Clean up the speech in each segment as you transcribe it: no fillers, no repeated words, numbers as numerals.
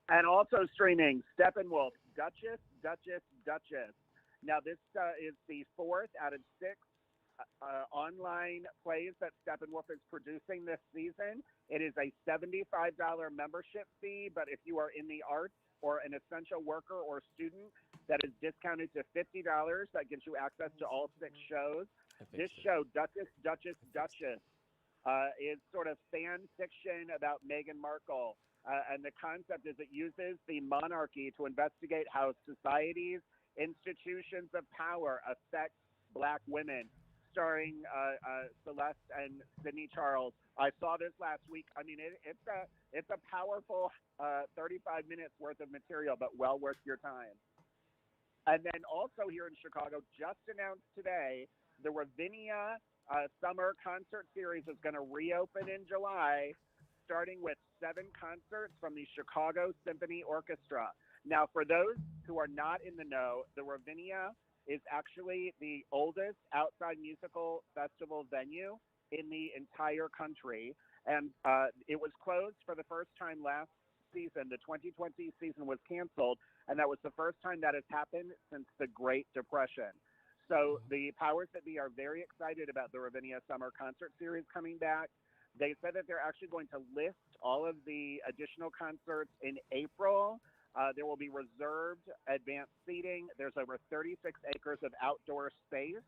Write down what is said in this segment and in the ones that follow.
And also streaming Steppenwolf, Duchess, Duchess, Duchess. Now, this is the fourth out of six online plays that Steppenwolf is producing this season. It is a $75 membership fee, but if you are in the arts or an essential worker or student, that is discounted to $50. That gives you access to all six shows. This show, Duchess, Duchess, Duchess, is sort of fan fiction about Meghan Markle. And the concept is it uses the monarchy to investigate how society's institutions of power affect Black women, starring Celeste and Sydney Charles. I saw this last week. I mean, it's a powerful 35 minutes worth of material, but well worth your time. And then also here in Chicago, just announced today, the Ravinia Summer Concert Series is going to reopen in July, starting with 7 concerts from the Chicago Symphony Orchestra. Now, for those who are not in the know, the Ravinia is actually the oldest outside musical festival venue in the entire country. And it was closed for the first time last season. The 2020 season was canceled, and that was the first time that has happened since the Great Depression. So the powers that be are very excited about the Ravinia Summer Concert Series coming back. They said that they're actually going to list all of the additional concerts in April. There will be reserved advanced seating. There's over 36 acres of outdoor space.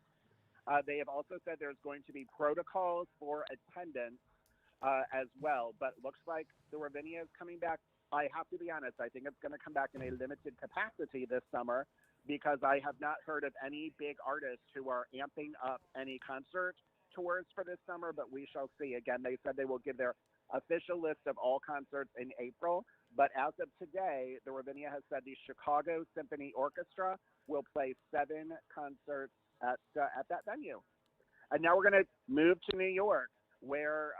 They have also said there's going to be protocols for attendance as well. But it looks like the Ravinia is coming back. I have to be honest, I think it's going to come back in a limited capacity this summer because I have not heard of any big artists who are amping up any concert tours for this summer, but we shall see. Again, they said they will give their official list of all concerts in April. But as of today, the Ravinia has said the Chicago Symphony Orchestra will play 7 concerts at that venue. And now we're going to move to New York, where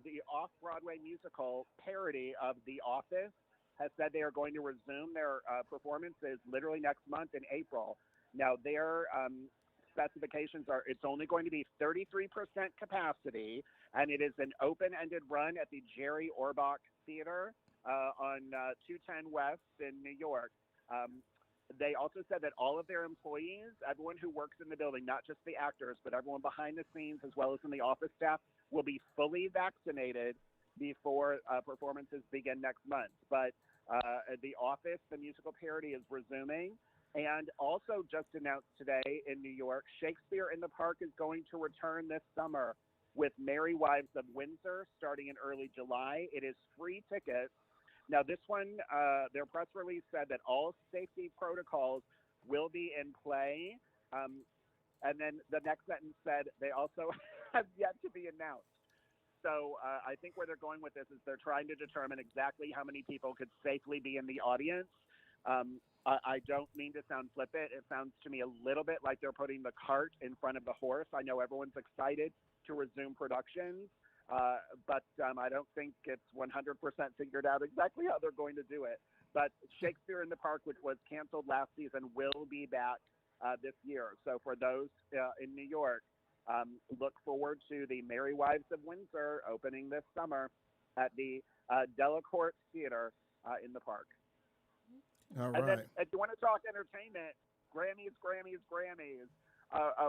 the off-Broadway musical parody of The Office has said they are going to resume their performances literally next month in April. Now, their specifications are it's only going to be 33% capacity, and it is an open-ended run at the Jerry Orbach Theater on 210 West in New York. They also said that all of their employees, everyone who works in the building, not just the actors, but everyone behind the scenes as well as in the office staff, will be fully vaccinated before performances begin next month. But The Office, the musical parody, is resuming. And also just announced today in New York, Shakespeare in the Park is going to return this summer with Merry Wives of Windsor starting in early July. It is free tickets. Now, this one, their press release said that all safety protocols will be in play. And then the next sentence said they also have yet to be announced. So I think where they're going with this is they're trying to determine exactly how many people could safely be in the audience. I don't mean to sound flippant. It sounds to me a little bit like they're putting the cart in front of the horse. I know everyone's excited to resume productions, but I don't think it's 100% figured out exactly how they're going to do it. But Shakespeare in the Park, which was canceled last season, will be back this year. So for those in New York, look forward to the Merry Wives of Windsor opening this summer at the Delacorte Theater in the park. All And right. then if you want to talk entertainment, Grammys,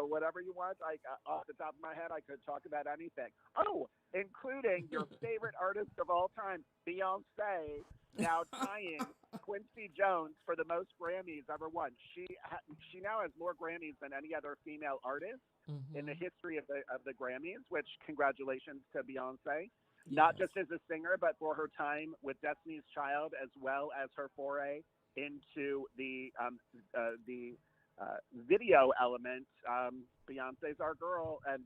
whatever you want. Off the top of my head, I could talk about anything. Oh, including your favorite artist of all time, Beyonce, now tying Quincy Jones for the most Grammys ever won. She now has more Grammys than any other female artist in the history of the Grammys, which congratulations to Beyonce. Not just as a singer, but for her time with Destiny's Child, as well as her foray into the video element. Beyonce's our girl, and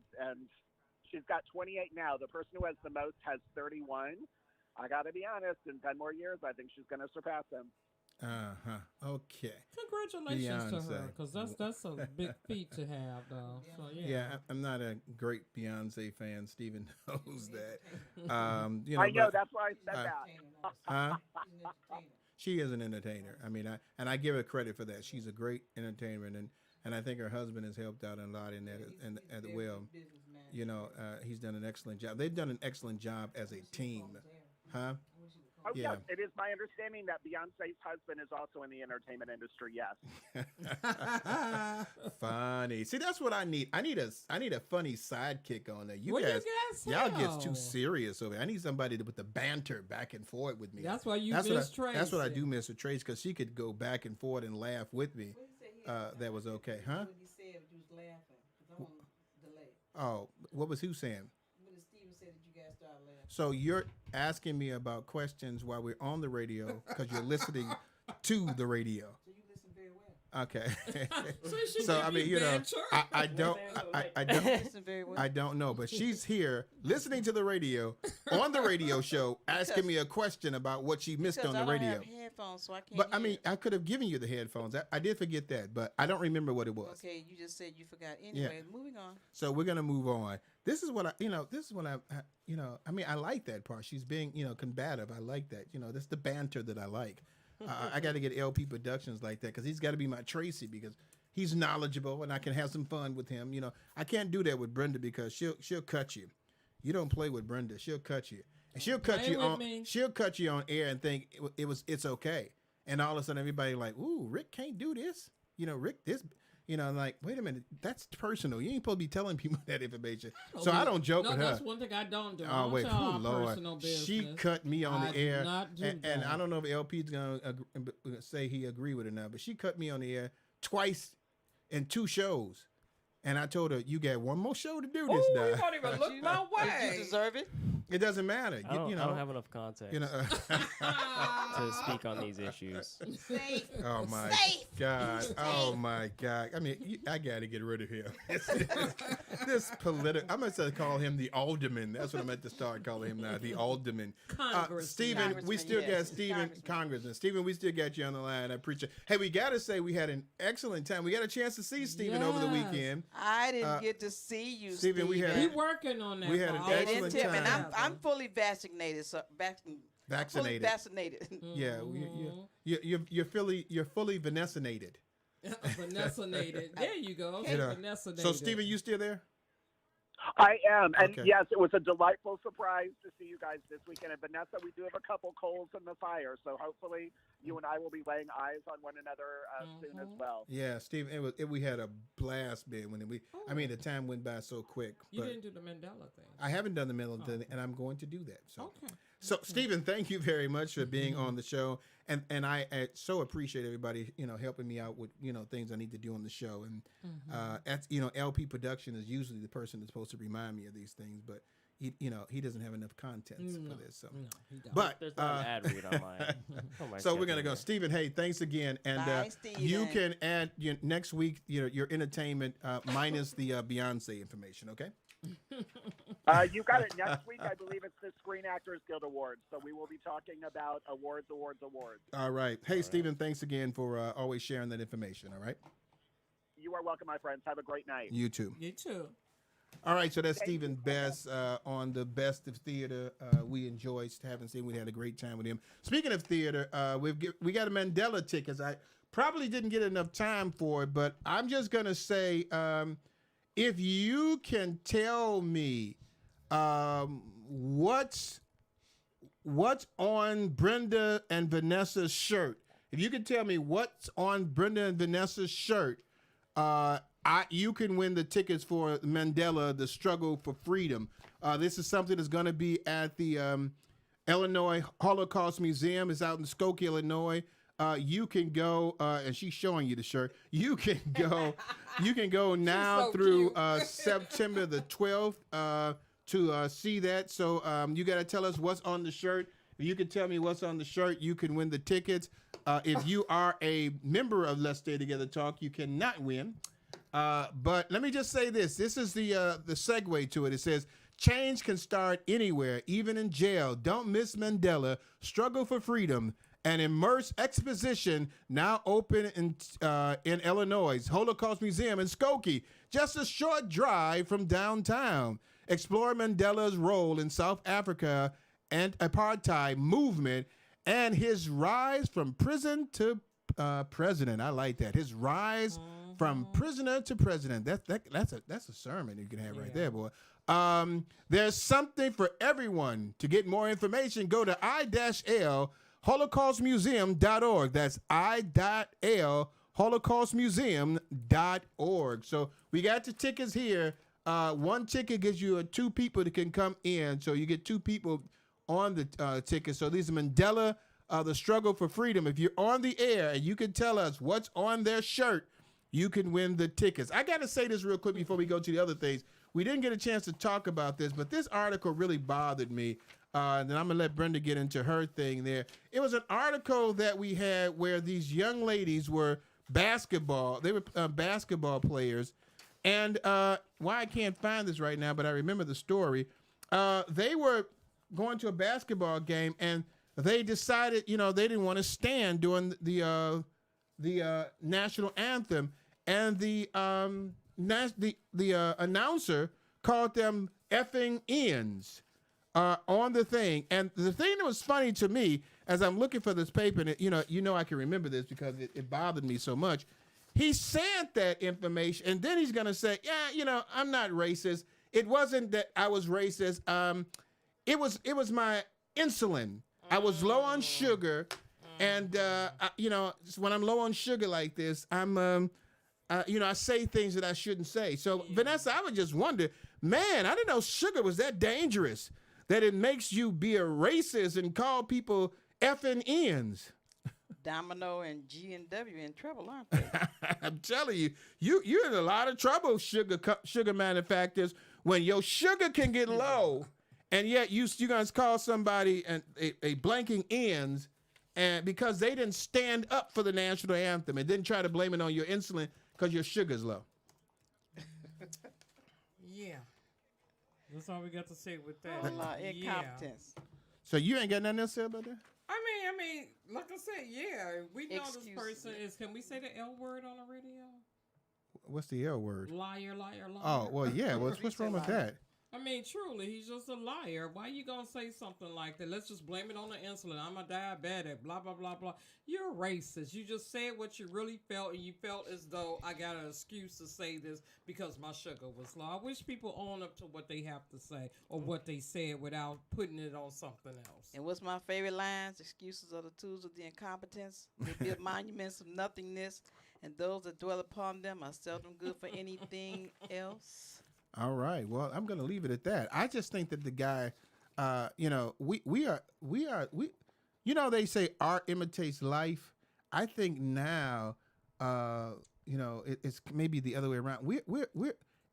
she's got 28 now. The person who has the most has 31. I got to be honest, in 10 more years, I think she's going to surpass him. Okay. Congratulations to Beyonce. her, because that's a big feat to have, though. So Yeah, I'm not a great Beyonce fan. Steven knows that. I know, that's why I said that. Huh? She is an entertainer. I mean, I give her credit for that. She's a great entertainer, and I think her husband has helped out a lot in that as well. You know, he's done an excellent job. They've done an excellent job as a team. Huh? Oh, Yeah. yes. It is my understanding that Beyonce's husband is also in the entertainment industry. Yes. Funny. See, that's what I need. I need a funny sidekick on there. What you guys y'all gets have? too serious over here. I need somebody to put the banter back and forth with me. That's why you that's miss what I, Tracy. That's what I do miss with Trace, because she could go back and forth and laugh with me. That was okay, huh? When he said you was laughing, 'cause I'm on delay. Oh, what was who saying? When Steven said that you guys started laughing. So you're asking me about questions while we're on the radio because you're listening to the radio. So you listen very well. Okay. So I mean, you know, I don't, I don't, Listen very well. I don't know, but she's here listening to the radio on the radio show, asking me a question about what she missed Because on the I don't radio. have headphones, so I can't But I hear. mean, I could have given you the headphones. I did forget that, but I don't remember what it was. Okay, you just said you forgot. Anyway, moving on. So we're gonna move on. This is what I mean, I like that part. She's being, combative. I like that. That's the banter that I like. I got to get LP Productions like that because he's got to be my Tracy because he's knowledgeable and I can have some fun with him. I can't do that with Brenda because she'll cut you. You don't play with Brenda. She'll cut you. And she'll cut you on. She'll cut you on air and think it's okay. And all of a sudden everybody like, ooh, Rick can't do this. Rick this. Like, wait a minute, that's personal. You ain't supposed to be telling people that information. So I don't joke with her. That's one thing I don't do. Oh, wait, tell our Lord. personal business. She cut me on the air. And I don't know if LP's going to say he agree with it now, but she cut me on the air twice in 2 shows. And I told her, you got one more show to do this you now. don't even look my Did way. you deserve it? It doesn't matter. I don't have enough context to speak on these issues. Oh my God! Oh my God! I mean, I got to get rid of him. This political. I'm gonna call him the alderman. That's what I'm at to start calling him now. The alderman. Stephen, we still got Stephen, Congressman. Stephen, we still got you on the line. I appreciate. Hey, we got to say we had an excellent time. We got a chance to see Stephen over the weekend. I didn't get to see you, Stephen. We working on that. We had an excellent time. And I'm fully vaccinated. So vaccinated. Fully vaccinated. Yeah, you're fully Vanessa-nated. Vanessa-nated. There you go. Vanessa-nated. So Stephen, you still there? I am. And Okay. yes, it was a delightful surprise to see you guys this weekend. And Vanessa, we do have a couple coals in the fire. So hopefully you and I will be laying eyes on one another soon as well. Yeah, Stephen, we had a blast, man. I mean, the time went by so quick. You but didn't do the Mandela thing. I haven't done the Mandela thing, and I'm going to do that. So, Okay. So Stephen, thank you very much for being on the show, and I so appreciate everybody, helping me out with things I need to do on the show. And that's LP Production is usually the person that's supposed to remind me of these things, but he doesn't have enough content for this. So, No, he don't. but There's not an ad read on my so we're gonna go, Stephen. Hey, thanks again, and Bye, Stephen. you can add next week your entertainment minus the Beyonce information. Okay. You got it. Next week, I believe it's the Screen Actors Guild Awards. So we will be talking about awards. All right. Hey, Stephen, thanks again for always sharing that information. All right. You are welcome, my friends. Have a great night. You too. You too. All right. So that's Stephen Best on the Best of Theater. We enjoyed having seen. We had a great time with him. Speaking of theater, we got a Mandela Tickets. I probably didn't get enough time for it, but I'm just gonna say, if you can tell me what's on Brenda and Vanessa's shirt, if you can tell me what's on Brenda and Vanessa's shirt, you can win the tickets for Mandela, the Struggle for Freedom. This is something that's going to be at the Illinois Holocaust Museum. It's out in Skokie, Illinois. You can go, and she's showing you the shirt. You can go. You can go now so through September the 12th to see that. So you got to tell us what's on the shirt. If you can tell me what's on the shirt, you can win the tickets. If you are a member of Let's Stay Together Talk, you cannot win. But let me just say this. This is the segue to it. It says, change can start anywhere, even in jail. Don't miss Mandela. Struggle for Freedom. An immersive exposition now open in Illinois' Holocaust Museum in Skokie, just a short drive from downtown. Explore Mandela's role in South Africa and apartheid movement and his rise from prison to president. I like that. His rise from prisoner to president. That's a sermon you can have right there, boy. There's something for everyone. To get more information, go to I-L holocaustmuseum.org. That's I.L holocaustmuseum.org. So we got the tickets here. One ticket gives you 2 people that can come in. So you get 2 people on the ticket. So these are Mandela, the struggle for freedom. If you're on the air and you can tell us what's on their shirt, you can win the tickets. I got to say this real quick before we go to the other things. We didn't get a chance to talk about this, but this article really bothered me. And I'm going to let Brenda get into her thing there. It was an article that we had where these young ladies were basketball players. And why I can't find this right now, but I remember the story. They were going to a basketball game, and they decided, they didn't want to stand during the national anthem, and the announcer called them effing ends on the thing. And the thing that was funny to me, as I'm looking for this paper, and I can remember this because it bothered me so much. He said that information, and then he's gonna say, "Yeah, I'm not racist. It wasn't that I was racist. It was my insulin. I was low on sugar, and when I'm low on sugar like this, I say things that I shouldn't say." So, Vanessa, I would just wonder, man, I didn't know sugar was that dangerous, that it makes you be a racist and call people effing ends. Domino and G and W in trouble, aren't they? I'm telling you, you're in a lot of trouble, sugar manufacturers, when your sugar can get low, and yet you guys call somebody a blanking ends, and because they didn't stand up for the national anthem and didn't try to blame it on your insulin because your sugar's low. Yeah. That's all we got to say with that. Incompetence. So you ain't got nothing else to say about that? I mean, like I said, yeah, we know Excuses. this person is. Can we say the L word on the radio? What's the L word? Liar, liar, liar. Oh, well, yeah. What's wrong with that? I mean, truly, he's just a liar. Why you gonna say something like that? Let's just blame it on the insulin. I'm a diabetic, blah, blah, blah, blah. You're a racist. You just said what you really felt, and you felt as though I got an excuse to say this because my sugar was low. I wish people own up to what they have to say or what they said without putting it on something else. And what's my favorite lines? Excuses are the tools of the incompetence. They build monuments of nothingness, and those that dwell upon them are seldom good for anything else. All right. Well, I'm going to leave it at that. I just think that the guy, they say art imitates life. I think now, it's maybe the other way around.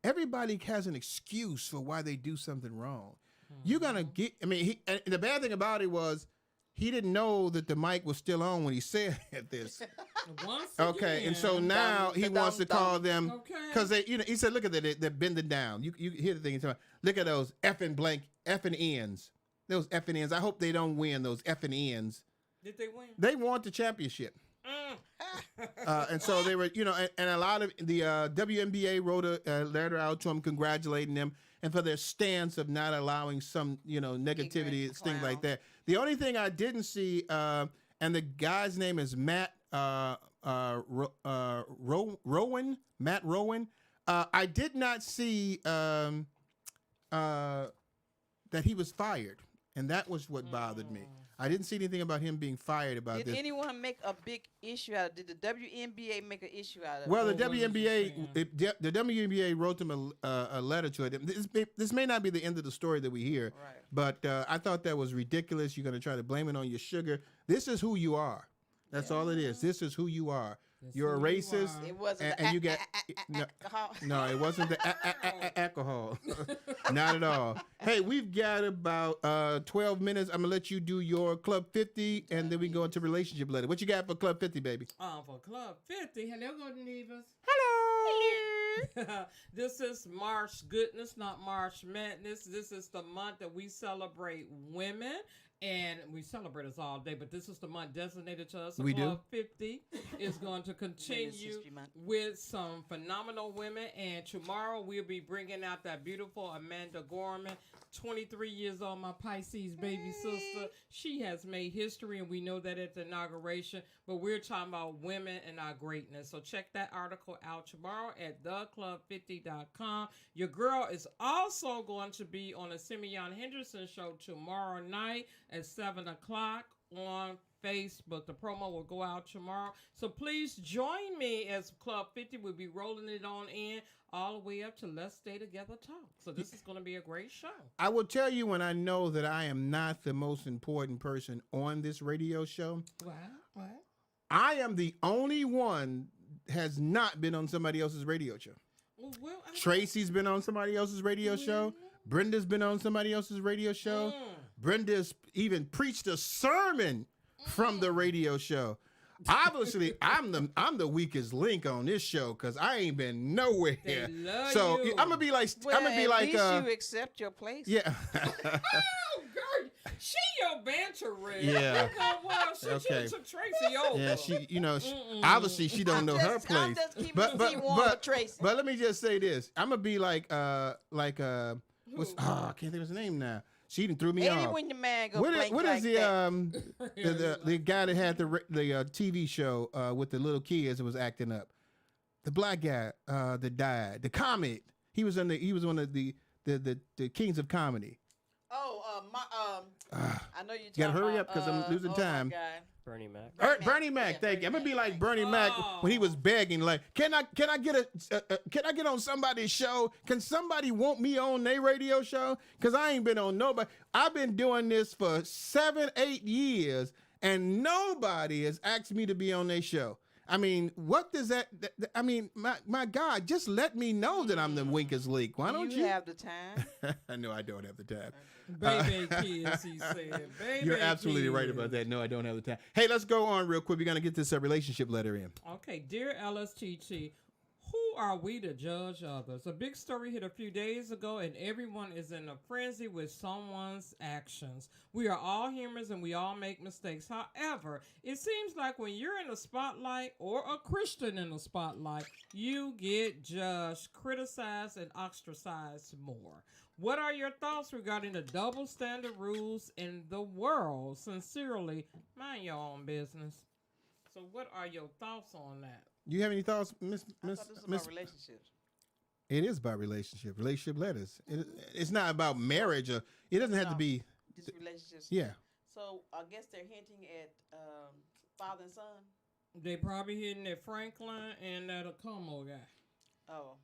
Everybody has an excuse for why they do something wrong. Mm-hmm. You're going to get, and the bad thing about it was he didn't know that the mic was still on when he said this. Okay, and so now he wants to call them because he said, "Look at that, they're bending down." You hear the thing? He's talking, look at those effing ends. Those effing ends. I hope they don't win those effing ends. Did they win? They won the championship. And so they were, and a lot of the WNBA wrote a letter out to them congratulating them and for their stance of not allowing some, negativity, things like that. The only thing I didn't see, and the guy's name is Matt Rowan. Matt Rowan. I did not see that he was fired, and that was what bothered me. I didn't see anything about him being fired about this. Did anyone make a big issue out of it? Did the WNBA make an issue out of it? Well, the WNBA wrote them a letter to it. This may not be the end of the story that we hear, right. But I thought that was ridiculous. You're going to try to blame it on your sugar. This is who you are. That's all it is. This is who you are. You're a racist. It wasn't and you get alcohol. No, it wasn't the alcohol. Not at all. Hey, we've got about 12 minutes. I'm gonna let you do your Club 50, and then we go into relationship letter. What you got for Club 50, baby? For Club 50, hello, Golden Divas. Hello. This is March Goodness, not March Madness. This is the month that we celebrate women. And we celebrate us all day, but this is the month designated to us. Club 50 is going to continue with some phenomenal women. And tomorrow we'll be bringing out that beautiful Amanda Gorman 23 years old, my Pisces baby sister. She has made history, and we know that at the inauguration. But we're talking about women and our greatness. So check that article out tomorrow at theclub50.com. Your girl is also going to be on the Simeon Henderson show tomorrow night at 7 o'clock on Facebook. The promo will go out tomorrow. So please join me as Club 50. We'll be rolling it on in all the way up to Let's Stay Together Talk. So this is going to be a great show. I will tell you when I know that I am not the most important person on this radio show. What? I am the only one has not been on somebody else's radio show. Well, Tracy's been on somebody else's radio show. Brenda's been on somebody else's radio show. Brenda's even preached a sermon from the radio show. Obviously, I'm the weakest link on this show because I ain't been nowhere. They love so you. I'm gonna be like, Well, I'm gonna be at like, least you accept your place. yeah. Oh, girl, she your banter rig. Yeah. She Okay. took Tracy over. Yeah, obviously she don't know her place. I'm just keeping But it warm with Tracy. but let me just say this. I'm gonna be like I can't think of his name now. She even threw me Maybe off. when your man go What blank is like that. the guy that had the TV show with the little kids that was acting up? The black guy that died. The comic. He was one of the kings of comedy. I know you're talking Gotta hurry about, up 'cause I'm losing time. My God. Bernie Mac. Bernie Mac, Yeah, thank you. I'm gonna Bernie be Mac. like Bernie Mac when he was begging, like, can I get on somebody's show? Can somebody want me on their radio show? Cause I ain't been on nobody. I've been doing this for 7-8 years, and nobody has asked me to be on their show. I mean, what does that? I mean, my God, just let me know that I'm the weakest link. Why don't you? have the time? No, I don't have the time. Baby kids, he said. Baby You're absolutely kids. right about that. No, I don't have the time. Hey, let's go on real quick. We're gonna get this relationship letter in. Okay, dear LSTT, who are we to judge others? A big story hit a few days ago, and everyone is in a frenzy with someone's actions. We are all humans, and we all make mistakes. However, it seems like when you're in the spotlight or a Christian in the spotlight, you get judged, criticized, and ostracized more. What are your thoughts regarding the double standard rules in the world? Sincerely, mind your own business. So what are your thoughts on that? You have any thoughts, Miss? I thought this was about relationships. It is about relationship letters. It's not about marriage, or it doesn't have to be. Just relationships. Yeah. So I guess they're hinting at father and son. They probably hitting at Franklin and that Como guy. Oh.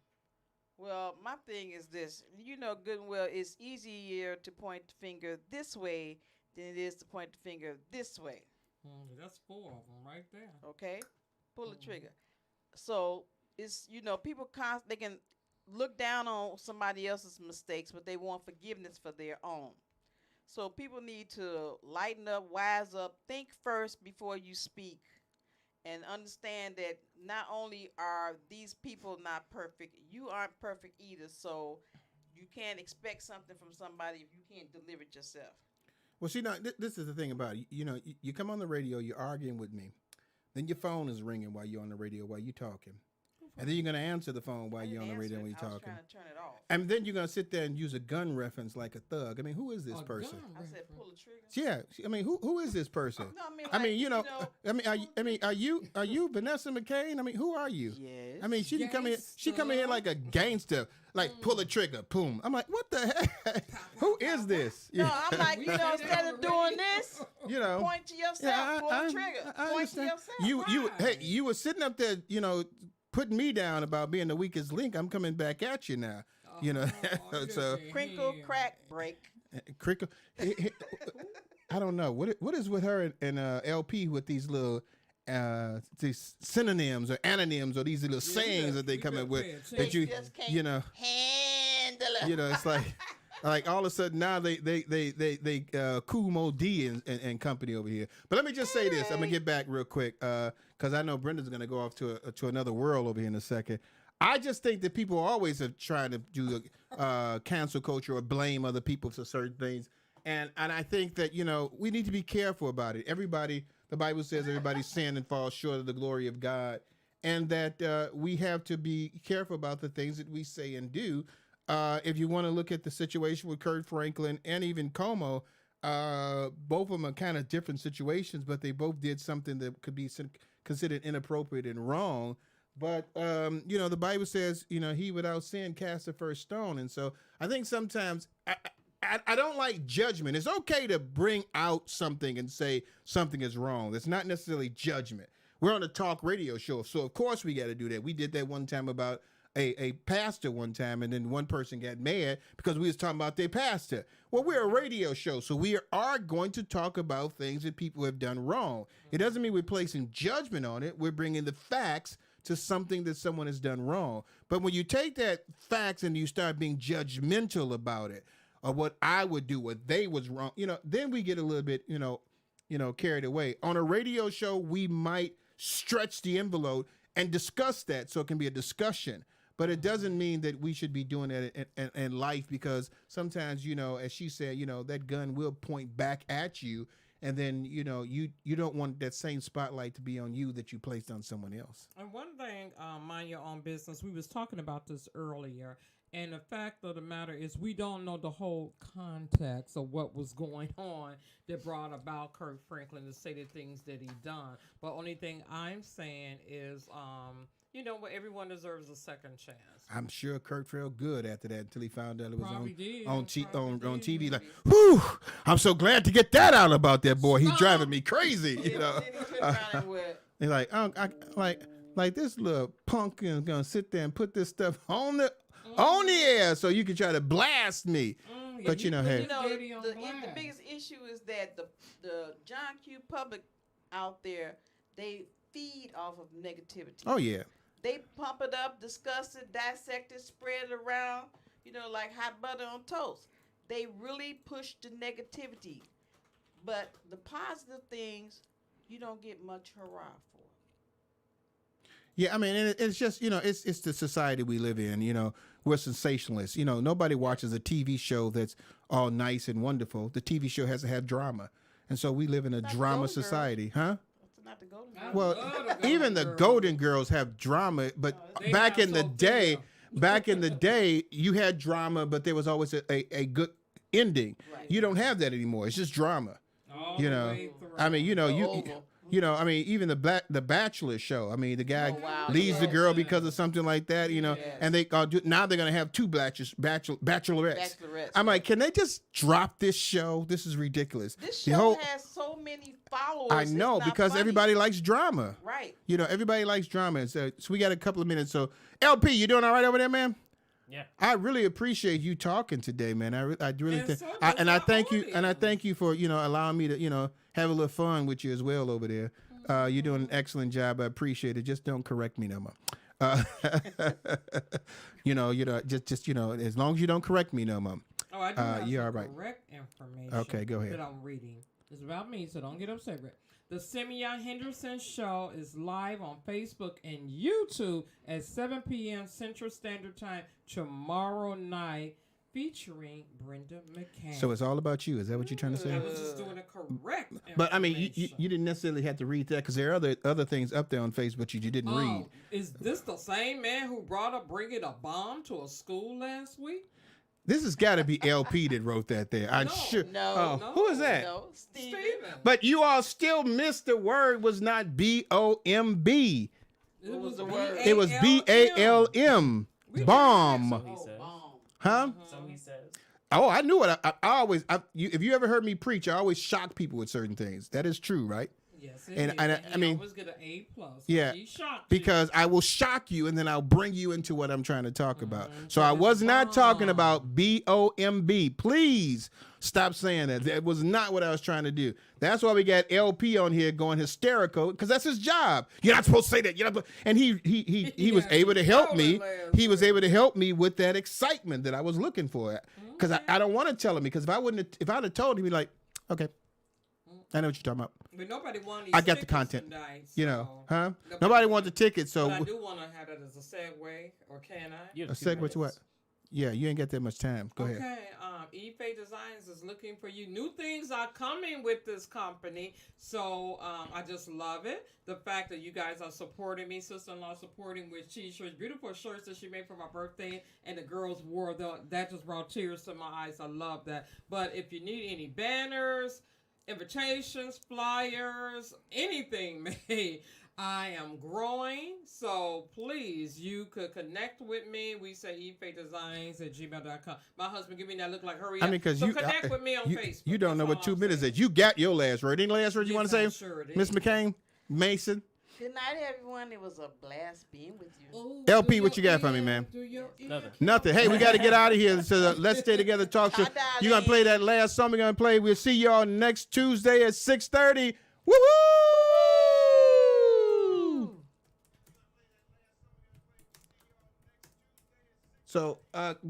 Well, my thing is this. You know good and well it's easier to point the finger this way than it is to point the finger this way. That's 4 of them right there. Okay? Pull the trigger. So it's people they can look down on somebody else's mistakes, but they want forgiveness for their own. So people need to lighten up, wise up, think first before you speak, and understand that not only are these people not perfect, you aren't perfect either. So you can't expect something from somebody if you can't deliver it yourself. Well, see, now this is the thing about it. You come on the radio, you're arguing with me, then your phone is ringing while you're on the radio while you're talking, and then you're gonna answer the phone while you're on the radio when you're I was talking. trying to turn it off. And then you're gonna sit there and use a gun reference like a thug. I mean, who is this person? I said pull the trigger. Yeah, I mean, who is this person? No, I mean, I mean, are you Vanessa McCain? I mean, who are you? Yes. I mean, she didn't come in. She come in here like a gangster, like pull a trigger, boom. I'm like, what the heck? Who is this? No, I'm like, instead of doing this, point to yourself, yeah, pull the trigger, I point to understand. yourself. Hey, you were sitting up there, putting me down about being the weakest link. I'm coming back at you now. So Crinkle, crack, break. crinkle. I don't know what is with her and LP with these little these synonyms or anonyms or these little sayings that they come up with that you just can't handle it. It's like all of a sudden now they Kumo D and company over here. But let me just say this. I'm gonna get back real quick because I know Brenda's gonna go off to another world over here in a second. I just think that people always are trying to do cancel culture or blame other people for certain things. And I think that, we need to be careful about it. Everybody, the Bible says everybody sin and falls short of the glory of God. And that we have to be careful about the things that we say and do if you want to look at the situation with Kirk Franklin and even Como, both of them are kind of different situations, but they both did something that could be considered inappropriate and wrong. But, the Bible says, he without sin cast the first stone. And so I think sometimes I don't like judgment. It's okay to bring out something and say something is wrong. It's not necessarily judgment. We're on a talk radio show, so of course we got to do that. We did that one time about a pastor one time, and then one person got mad because we was talking about their pastor. Well, we're a radio show, so we are going to talk about things that people have done wrong. It doesn't mean we're placing judgment on it. We're bringing the facts to something that someone has done wrong. But when you take that facts and you start being judgmental about it, or what I would do, what they was wrong, then we get a little bit, carried away. On a radio show, we might stretch the envelope and discuss that so it can be a discussion. But it doesn't mean that we should be doing that in life, because sometimes, as she said, that gun will point back at you. And then, you don't want that same spotlight to be on you that you placed on someone else. And one thing, mind your own business, we was talking about this earlier. And the fact of the matter is we don't know the whole context of what was going on that brought about Kirk Franklin to say the things that he done. But only thing I'm saying is, everyone deserves a second chance. I'm sure Kirk felt good after that until he found out it was on TV. Like, whew, I'm so glad to get that out about that boy. He's driving me crazy. He's like, like this little punk is gonna sit there and put this stuff on the air so you can try to blast me. But hey, the biggest issue is that the John Q. public out there, they feed off of negativity. Oh yeah. They pump it up, discuss it, dissect it, spread it around, like hot butter on toast. They really push the negativity. But the positive things, you don't get much hurrah for. Yeah, I mean, it's just, it's the society we live in, we're sensationalists. Nobody watches a TV show that's all nice and wonderful. The TV show has to have drama. And so we live in a drama society, huh? Not the Golden Girls. Well, even the Golden Girls have drama, but back in the day, you had drama, but there was always a good ending. Right. You don't have that anymore. It's just drama. I mean, even the Bachelor show. I mean, the guy leaves the girl because of something like that, and they now they're going to have two bachelorettes. I'm like, can they just drop this show? This is ridiculous. This show has so many followers. I know, because everybody likes drama. Right. Everybody likes drama. And so we got a couple of minutes. So, LP, you doing all right over there, man? Yeah. I really appreciate you talking today, man. I really think, and I thank you for allowing me to have a little fun with you as well over there. You're doing an excellent job. I appreciate it. Just don't correct me no more. Just as long as you don't correct me no more. Oh, I do have you're all right. Correct information. Okay, go ahead. That I'm reading. It's about me, so don't get upset. The Simeon Henderson Show is live on Facebook and YouTube at 7 p.m. Central Standard Time tomorrow night, featuring Brenda McCann. So it's all about you. Is that what you're trying to say? I was just doing a correct information. But I mean, you didn't necessarily have to read that, because there are other things up there on Facebook you didn't read. Is this the same man who bringing a bomb to a school last week? This has got to be LP that wrote that there. I'm sure. No. Who is that? No, Steven. But you all still missed the word was not B-O-M-B. It was the word. It was B-A-L-M. Bomb. So he says. Huh? So he says. Oh, I knew it. I always, if you ever heard me preach, I always shock people with certain things. That is true, right? Yes, and I mean, always get an A+. Yeah, because I will shock you, and then I'll bring you into what I'm trying to talk about. So I was not talking about B-O-M-B. Please stop saying that. That was not what I was trying to do. That's why we got LP on here going hysterical, because that's his job. You're not supposed to say that. You're not. And he was able to help me. He was able to help me with that excitement that I was looking for. Because I don't want to tell him, because if I'd have told him, he'd be like, okay. I know what you're talking about. But nobody wanted. I got the content. Tonight, huh? Nobody wants the tickets. So but I do want to have it as a segue, or can I? A segue to what? Yeah, you ain't got that much time. Go ahead. Okay, Ife Designs is looking for you. New things are coming with this company, so I just love it. The fact that you guys are supporting me, sister-in-law supporting with t-shirts, beautiful shirts that she made for my birthday, and the girls wore that just brought tears to my eyes. I love that. But if you need any banners, invitations, flyers, anything made, I am growing, so please, you could connect with me. We say efedesigns@gmail.com. My husband give me that look like hurry up. I mean, because so connect with me on Facebook. You don't That's know all what 2 I'm minutes saying. is. You got your last word. Any last word you want to say, Yes, I'm sure it Miss is. McCain, Mason, Good night, everyone. It was a blast being with you. Oh, LP? do What you your got for me, ear, man? do your ear Nothing. Nothing. Hey, we got to get out of here. So let's stay together. Talk show. Bye, You gonna play darling. that last song? We're gonna play. We'll see y'all next Tuesday at 6:30. Woo woo! So,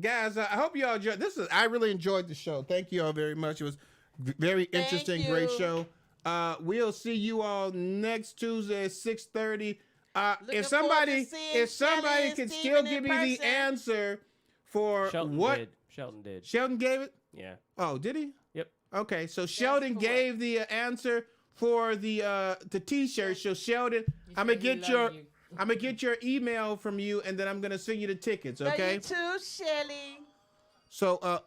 guys, I hope you all enjoyed. I really enjoyed the show. Thank you all very much. It was very interesting, great you. show. We'll see you all next Tuesday at 6:30. Looking If forward to somebody, seeing if somebody Shelley and can Steven still in give me the person. answer for Shelton what did. Shelton did. Sheldon gave it. Yeah. Oh, did he? Yep. Okay, so Sheldon for gave the answer for the T-shirt. So Sheldon, I'm gonna said he get your love you. I'm gonna get your email from you, and then I'm gonna send you the tickets. Love Okay. you too, Shelly. So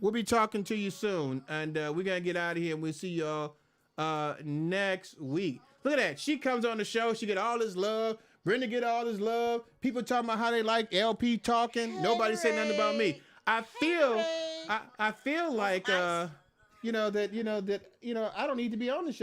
we'll be talking to you soon, and we're gonna get out of here, and we'll see y'all next week. Look at that. She comes on the show. She get all this love. Brenda get all this love. People talking about how they like LP talking. Nobody say nothing about me. I feel Ray. I feel like I don't need to be on the show.